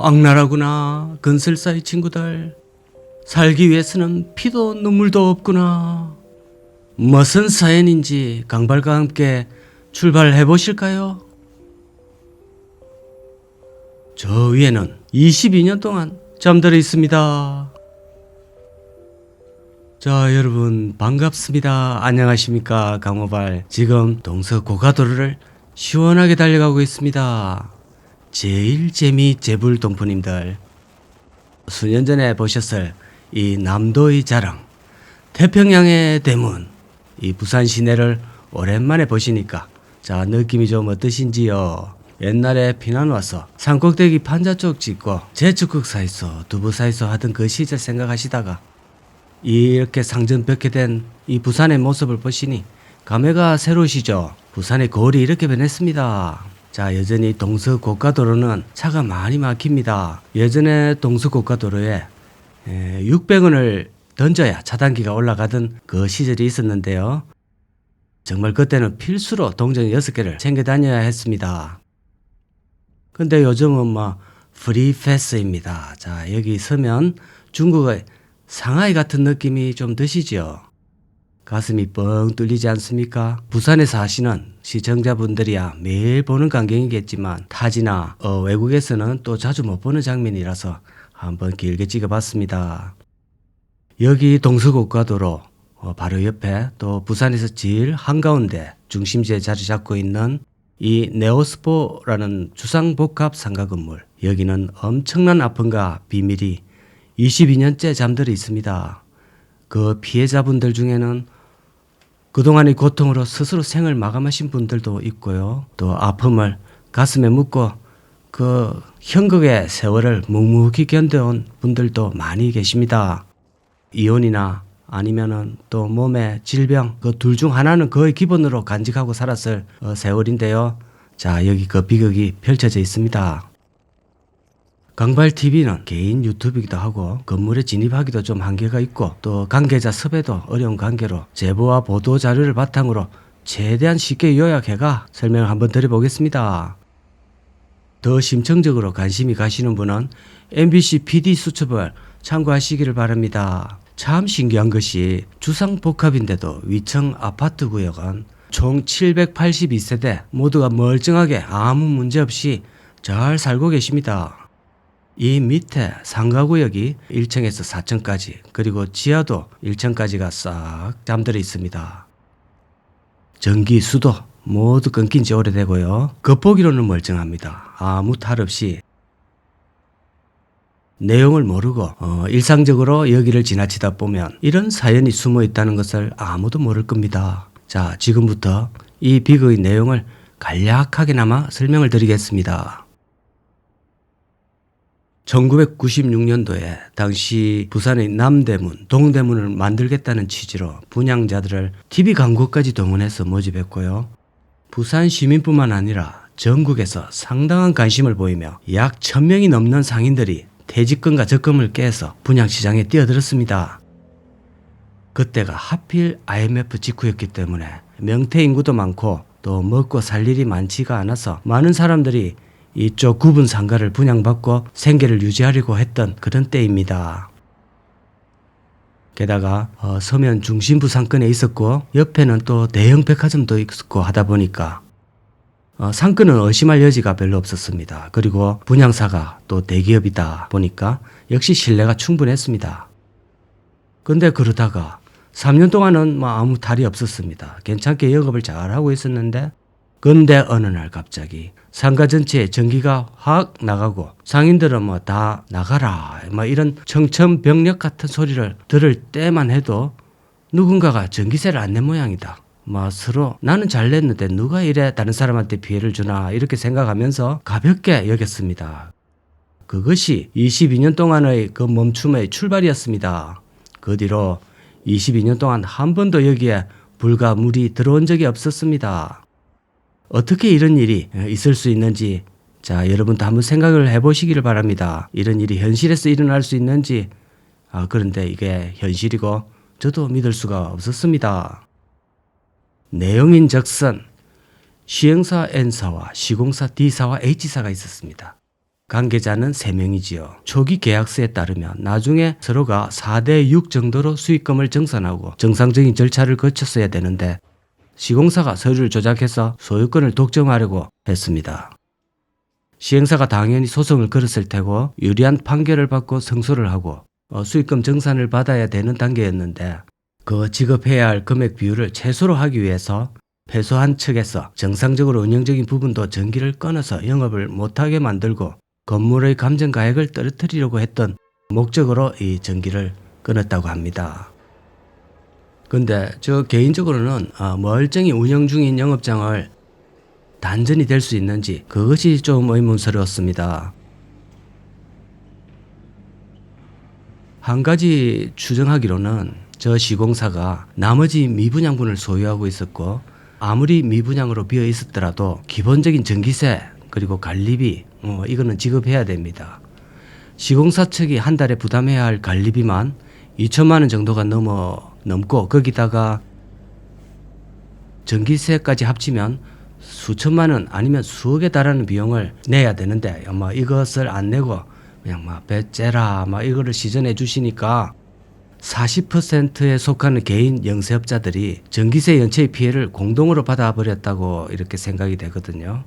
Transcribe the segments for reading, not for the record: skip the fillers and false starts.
악랄하구나. 근슬사의 친구들. 살기 위해서는 피도 눈물도 없구나. 무슨 사연인지 강발과 함께 출발해 보실까요? 저 위에는 22년 동안 잠들어 있습니다. 자, 여러분 반갑습니다. 안녕하십니까, 강호발. 지금 동서고가도로를 시원하게 달려가고 있습니다. 제일 재불 동포님들, 수년 전에 보셨을 이 남도의 자랑, 태평양의 대문, 이 부산 시내를 오랜만에 보시니까 자, 느낌이 좀 어떠신지요? 옛날에 피난 와서 산꼭대기 판자쪽 짓고 제축국사에서 두부사에서 하던 그 시절 생각하시다가 이렇게 상전벽해 된 이 부산의 모습을 보시니 감회가 새로우시죠? 부산의 거울이 이렇게 변했습니다. 자, 여전히 동서고가도로는 차가 많이 막힙니다. 예전에 동서고가도로에 600원을 던져야 차단기가 올라가던 그 시절이 있었는데요. 정말 그때는 필수로 동전 6개를 챙겨 다녀야 했습니다. 근데 요즘은 프리 패스입니다. 자, 여기 서면 중국의 상하이 같은 느낌이 좀 드시죠? 가슴이 뻥 뚫리지 않습니까? 부산에 사시는 시청자분들이야 매일 보는 광경이겠지만 타지나 외국에서는 또 자주 못 보는 장면이라서 한번 길게 찍어봤습니다. 여기 동서고가도로 바로 옆에 또 부산에서 제일 한가운데 중심지에 자리 잡고 있는 이 네오스포라는 주상복합 상가 건물, 여기는 엄청난 아픔과 비밀이 22년째 잠들어 있습니다. 그 피해자분들 중에는 그동안의 고통으로 스스로 생을 마감하신 분들도 있고요. 또 아픔을 가슴에 묻고 그 형극의 세월을 묵묵히 견뎌온 분들도 많이 계십니다. 이혼이나 아니면은 또 몸의 질병, 그 둘 중 하나는 거의 기본으로 간직하고 살았을 세월인데요. 자, 여기 그 비극이 펼쳐져 있습니다. 강발TV는 개인 유튜브이기도 하고 건물에 진입하기도 좀 한계가 있고 또 관계자 섭외도 어려운 관계로 제보와 보도 자료를 바탕으로 최대한 쉽게 요약해가 설명을 한번 드려보겠습니다. 더 심층적으로 관심이 가시는 분은 MBC PD 수첩을 참고하시기를 바랍니다. 참 신기한 것이 주상복합인데도 위층 아파트 구역은 총 782세대 모두가 멀쩡하게 아무 문제 없이 잘 살고 계십니다. 이 밑에 상가구역이 1층에서 4층까지 그리고 지하도 1층까지가 싹 잠들어 있습니다. 전기, 수도 모두 끊긴 지 오래되고요. 겉보기로는 멀쩡합니다. 아무 탈 없이. 내용을 모르고 일상적으로 여기를 지나치다 보면 이런 사연이 숨어 있다는 것을 아무도 모를 겁니다. 자, 지금부터 이 비극의 내용을 간략하게나마 설명을 드리겠습니다. 1996년도에 당시 부산의 남대문, 동대문을 만들겠다는 취지로 분양자들을 TV 광고까지 동원해서 모집했고요. 부산 시민뿐만 아니라 전국에서 상당한 관심을 보이며 약 1000명이 넘는 상인들이 퇴직금과 적금을 깨서 분양시장에 뛰어들었습니다. 그때가 하필 IMF 직후였기 때문에 명퇴 인구도 많고 또 먹고 살 일이 많지가 않아서 많은 사람들이 이쪽 구분 상가를 분양받고 생계를 유지하려고 했던 그런 때입니다. 게다가 서면 중심부 상권에 있었고 옆에는 또 대형 백화점도 있었고 하다 보니까 상권은 의심할 여지가 별로 없었습니다. 그리고 분양사가 또 대기업이다 보니까 역시 신뢰가 충분했습니다. 근데 그러다가 3년 동안은 아무 탈이 없었습니다. 괜찮게 영업을 잘하고 있었는데 근데 어느 날 갑자기 상가 전체에 전기가 확 나가고 상인들은 다 나가라 이런 청천벽력 같은 소리를 들을 때만 해도 누군가가 전기세를 안 낸 모양이다. 서로 나는 잘 냈는데 누가 이래 다른 사람한테 피해를 주나 이렇게 생각하면서 가볍게 여겼습니다. 그것이 22년 동안의 그 멈춤의 출발이었습니다. 그 뒤로 22년 동안 한 번도 여기에 불과 물이 들어온 적이 없었습니다. 어떻게 이런 일이 있을 수 있는지 자, 여러분도 한번 생각을 해보시기를 바랍니다. 이런 일이 현실에서 일어날 수 있는지 그런데 이게 현실이고 저도 믿을 수가 없었습니다. 내용인즉슨 시행사 N사와 시공사 D사와 H사가 있었습니다. 관계자는 3명이지요. 초기 계약서에 따르면 나중에 서로가 4대 6 정도로 수익금을 정산하고 정상적인 절차를 거쳤어야 되는데 시공사가 서류를 조작해서 소유권을 독점하려고 했습니다. 시행사가 당연히 소송을 걸었을 테고 유리한 판결을 받고 승소를 하고 수익금 정산을 받아야 되는 단계였는데 그 지급해야 할 금액 비율을 최소로 하기 위해서 패소한 측에서 정상적으로 운영적인 부분도 전기를 끊어서 영업을 못하게 만들고 건물의 감정가액을 떨어뜨리려고 했던 목적으로 이 전기를 끊었다고 합니다. 근데 저 개인적으로는 멀쩡히 운영 중인 영업장을 단전이 될 수 있는지 그것이 좀 의문스러웠습니다. 한 가지 추정하기로는 저 시공사가 나머지 미분양분을 소유하고 있었고 아무리 미분양으로 비어 있었더라도 기본적인 전기세 그리고 관리비 이거는 지급해야 됩니다. 시공사 측이 한 달에 부담해야 할 관리비만 2천만 원 정도가 넘고 거기다가 전기세까지 합치면 수천만 원 아니면 수억에 달하는 비용을 내야 되는데 이것을 안 내고 그냥 배째라 이거를 시전해 주시니까 40%에 속하는 개인 영세업자들이 전기세 연체의 피해를 공동으로 받아버렸다고 이렇게 생각이 되거든요.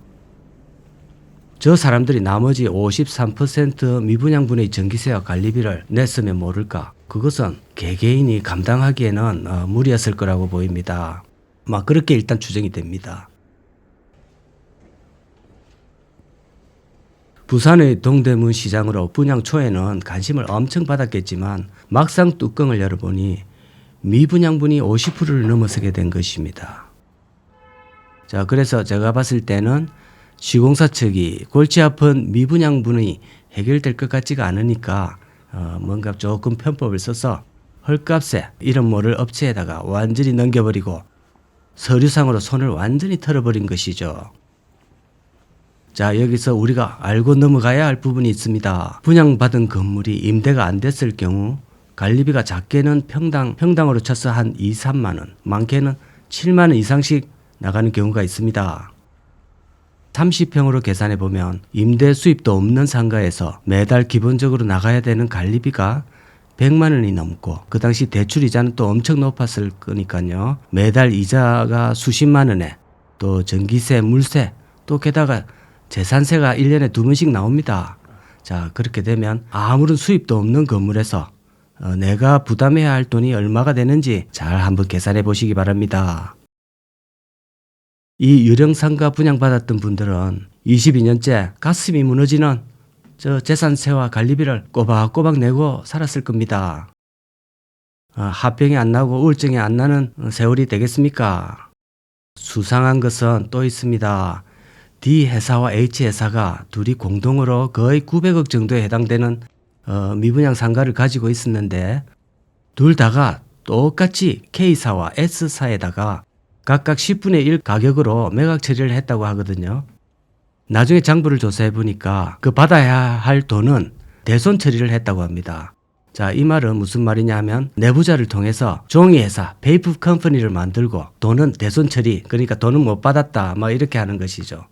저 사람들이 나머지 53% 미분양분의 전기세와 관리비를 냈으면 모를까. 그것은 개개인이 감당하기에는 무리였을 거라고 보입니다. 그렇게 일단 추정이 됩니다. 부산의 동대문 시장으로 분양 초에는 관심을 엄청 받았겠지만 막상 뚜껑을 열어보니 미분양분이 50%를 넘어서게 된 것입니다. 자, 그래서 제가 봤을 때는 시공사 측이 골치 아픈 미분양분이 해결될 것 같지가 않으니까 뭔가 조금 편법을 써서 헐값에 이름 모를 업체에다가 완전히 넘겨버리고 서류상으로 손을 완전히 털어버린 것이죠. 자, 여기서 우리가 알고 넘어가야 할 부분이 있습니다. 분양받은 건물이 임대가 안 됐을 경우 관리비가 작게는 평당으로 쳐서 한 2, 3만 원, 많게는 7만 원 이상씩 나가는 경우가 있습니다. 30평으로 계산해 보면 임대 수입도 없는 상가에서 매달 기본적으로 나가야 되는 관리비가 100만 원이 넘고 그 당시 대출 이자는 또 엄청 높았을 거니까요. 매달 이자가 수십만 원에 또 전기세, 물세, 또 게다가 재산세가 1년에 2번씩 나옵니다. 자, 그렇게 되면 아무런 수입도 없는 건물에서 내가 부담해야 할 돈이 얼마가 되는지 잘 한번 계산해 보시기 바랍니다. 이 유령상가 분양받았던 분들은 22년째 가슴이 무너지는 저 재산세와 관리비를 꼬박꼬박 내고 살았을 겁니다. 합병이 안 나고 우울증이 안 나는 세월이 되겠습니까? 수상한 것은 또 있습니다. D 회사와 H 회사가 둘이 공동으로 거의 900억 정도에 해당되는 미분양 상가를 가지고 있었는데 둘 다가 똑같이 K사와 S사에다가 각각 10분의 1 가격으로 매각 처리를 했다고 하거든요. 나중에 장부를 조사해 보니까 그 받아야 할 돈은 대손 처리를 했다고 합니다. 자, 이 말은 무슨 말이냐 하면 내부자를 통해서 종이회사 페이프 컴퍼니를 만들고 돈은 대손 처리, 그러니까 돈은 못 받았다 이렇게 하는 것이죠.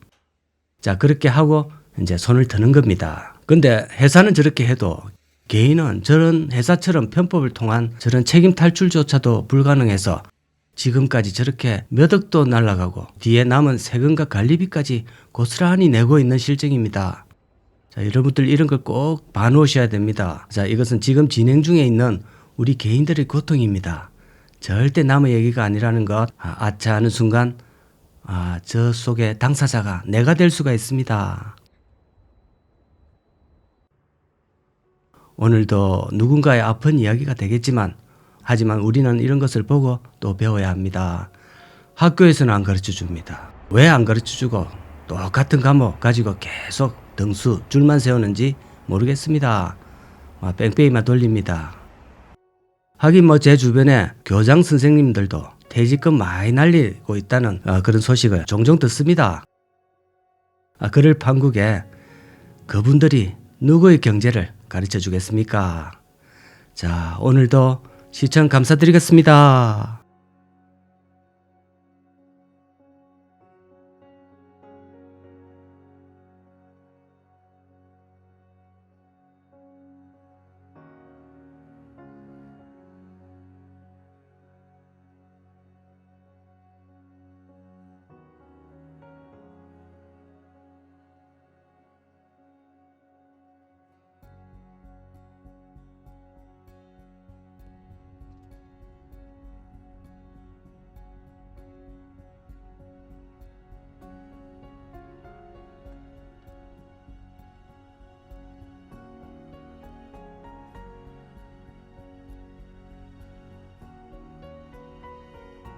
자, 그렇게 하고 이제 손을 드는 겁니다. 근데 회사는 저렇게 해도 개인은 저런 회사처럼 편법을 통한 저런 책임 탈출조차도 불가능해서 지금까지 저렇게 몇 억도 날아가고 뒤에 남은 세금과 관리비까지 고스란히 내고 있는 실정입니다. 자, 여러분들 이런 걸 꼭 봐놓으셔야 됩니다. 자, 이것은 지금 진행 중에 있는 우리 개인들의 고통입니다. 절대 남의 얘기가 아니라는 것 아차 하는 순간 저 속에 당사자가 내가 될 수가 있습니다. 오늘도 누군가의 아픈 이야기가 되겠지만 하지만 우리는 이런 것을 보고 또 배워야 합니다. 학교에서는 안 가르쳐 줍니다. 왜 안 가르쳐 주고 똑같은 과목 가지고 계속 등수 줄만 세우는지 모르겠습니다. 뺑뺑이만 돌립니다. 하긴 제 주변에 교장 선생님들도 퇴직금 많이 날리고 있다는 그런 소식을 종종 듣습니다. 그럴 판국에 그분들이 누구의 경제를 가르쳐 주겠습니까? 자, 오늘도 시청 감사드리겠습니다.